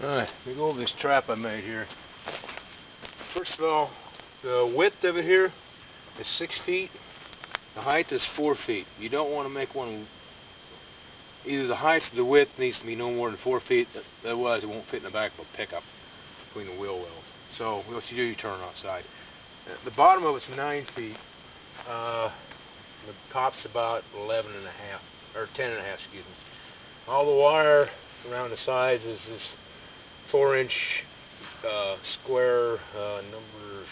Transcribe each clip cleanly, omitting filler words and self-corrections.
Alright, let me go over this trap I made here. First of all, the width of it here is 6 feet. The height is 4 feet. You don't want to make one, either the height or the width needs to be no more than 4 feet, otherwise it won't fit in the back of a pickup between the wheel wells. So what you do, you turn it outside. The bottom of it's 9 feet. The top's about 11 and a half, or 10 and a half, excuse me. All the wire around the sides is this 4-inch square, number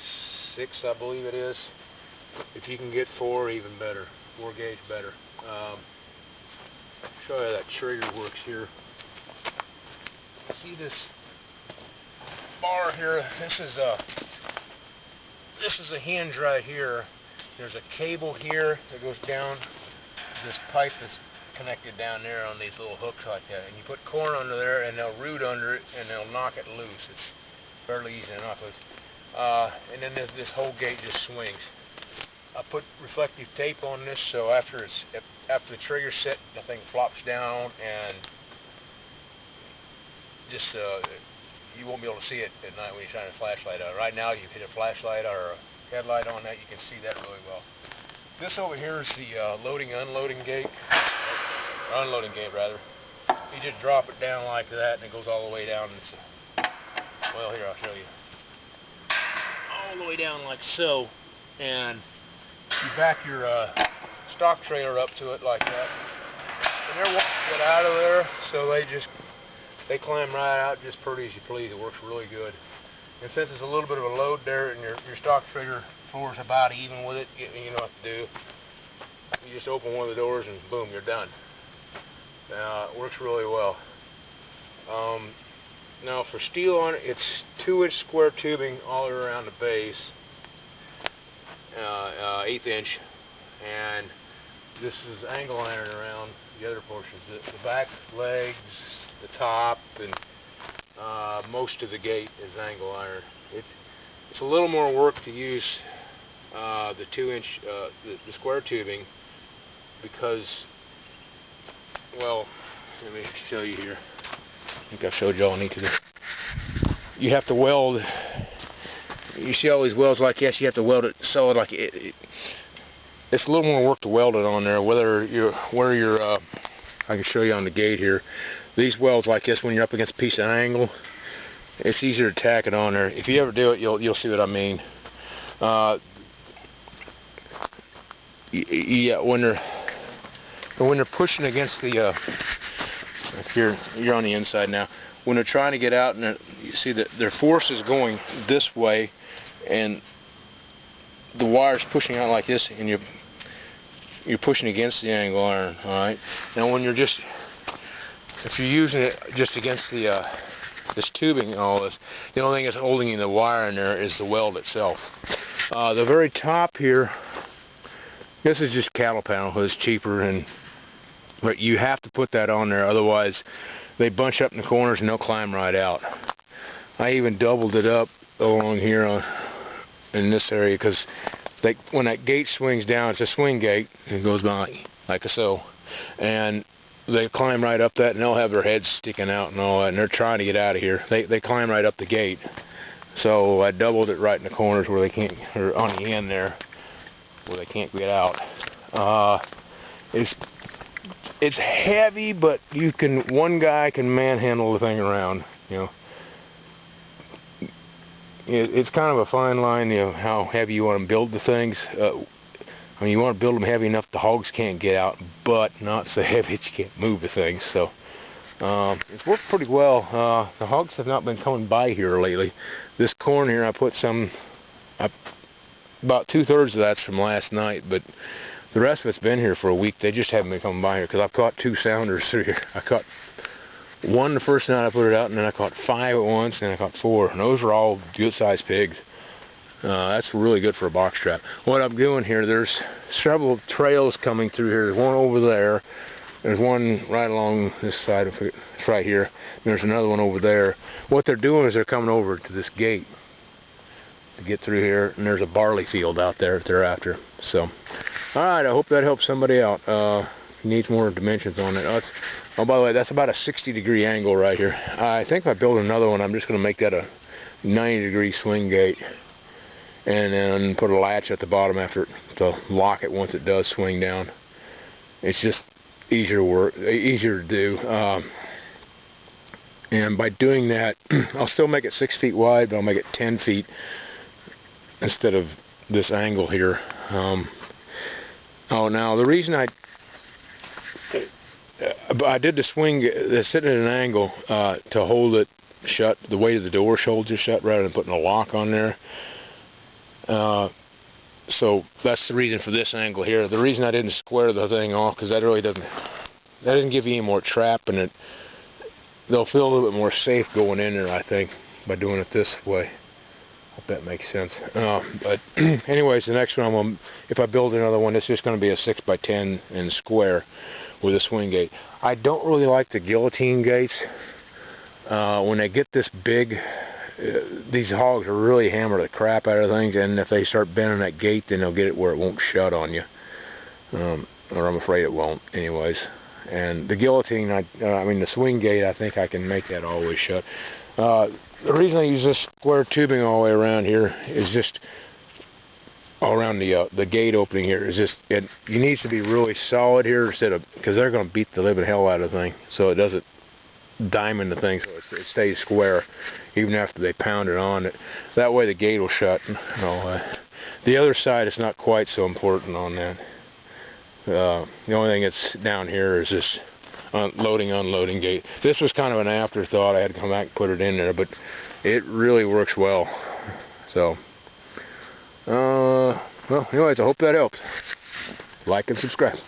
6, I believe it is. If you can get 4, even better. 4 gauge better. Show you how that trigger works here. See this bar here? This is a hinge right here. There's a cable here that goes down this pipe that's connected down there on these little hooks like that. And you put corn under there and they'll root under it and they'll knock it loose. It's fairly easy to knock loose. And then this whole gate just swings. I put reflective tape on this so after the trigger's set, the thing flops down and just you won't be able to see it at night when you're shining a flashlight on it. Right now, you hit a flashlight or a headlight on that, you can see that really well. This over here is the loading unloading gate, or unloading gate rather. You just drop it down like that and it goes all the way down. Well, here I'll show you. All the way down like so, and you back your stock trailer up to it like that. And they're wanting to get out of there, so they climb right out just pretty as you please. It works really good. And since it's a little bit of a load there and your stock trailer floor is about even with it, you know what to do. You just open one of the doors and boom, you're done. It works really well. Now for steel on it, it's 2-inch square tubing all around the base, 1/8 inch, and this is angle iron around the other portions. The back legs, the top, and most of the gate is angle iron. It's a little more work to use the 2-inch, the square tubing, because, well, let me show you here. I think I've showed you all I need to do. You have to weld. You see all these welds like this, you have to weld it solid like it. It's a little more work to weld it on there, I can show you on the gate here. These welds like this, when you're up against a piece of angle, it's easier to tack it on there. If you ever do it, you'll see what I mean. Yeah, when they're pushing against the, if you're on the inside now, when they're trying to get out, and you see that their force is going this way, and the wire's pushing out like this, and you're pushing against the angle iron. All right. Now when if you're using it just against the this tubing and all this, the only thing that's holding in the wire in there is the weld itself. The very top here, this is just cattle panel. It's cheaper, but you have to put that on there, otherwise they bunch up in the corners and they'll climb right out. I even doubled it up along here in this area, because when that gate swings down, it's a swing gate, it goes by like so, and they climb right up that, and they'll have their heads sticking out and all that, and they're trying to get out of here. They climb right up the gate. So I doubled it right in the corners where they can't, or on the end there, where they can't get out. It's heavy, but one guy can manhandle the thing around, you know. It's kind of a fine line, you know, how heavy you want to build the things. I mean, you want to build them heavy enough the hogs can't get out, but not so heavy that you can't move the things. So it's worked pretty well. The hogs have not been coming by here lately. This corn here, I put about 2/3 of that's from last night, but the rest of it's been here for a week. They just haven't been coming by here, because I've caught 2 sounders through here. I caught 1 the first night I put it out, and then I caught 5 at once, and then I caught 4. And those are all good-sized pigs. That's really good for a box trap. What I'm doing here, there's several trails coming through here. There's one over there. There's one right along this side of it. It's right here. And there's another one over there. What they're doing is they're coming over to this gate to get through here, and there's a barley field out there that they're after. So, alright, I hope that helps somebody out. needs more dimensions on it. Oh, by the way, that's about a 60-degree angle right here. I think if I build another one, I'm just going to make that a 90-degree swing gate, and then put a latch at the bottom after it to lock it once it does swing down. It's just easier to do. And by doing that, I'll still make it 6 feet wide, but I'll make it 10 feet instead of this angle here. Now the reason I did the swing, sit at an angle to hold it shut, the weight of the door holds it shut, rather than putting a lock on there. So that's the reason for this angle here. The reason I didn't square the thing off, because that really doesn't give you any more trap, and they'll feel a little bit more safe going in there, I think, by doing it this way. Hope that makes sense. But anyways, the next one, if I build another one, it's just going to be a 6x10 and square with a swing gate. I don't really like the guillotine gates. When they get this big, these hogs are really hammer the crap out of things, and if they start bending that gate, then they'll get it where it won't shut on you. Or I'm afraid it won't, anyways. And the guillotine, I mean the swing gate, I think I can make that always shut. The reason I use this square tubing all the way around here is just all around the gate opening here. Is just it needs to be really solid here, because they're going to beat the living hell out of the thing, so it doesn't diamond the thing, so it stays square even after they pound it on it. That way the gate will shut. The other side is not quite so important on that. The only thing that's down here is this unloading gate. This was kind of an afterthought. I had to come back and put it in there, but it really works well. So, well, anyways, I hope that helps. Like and subscribe.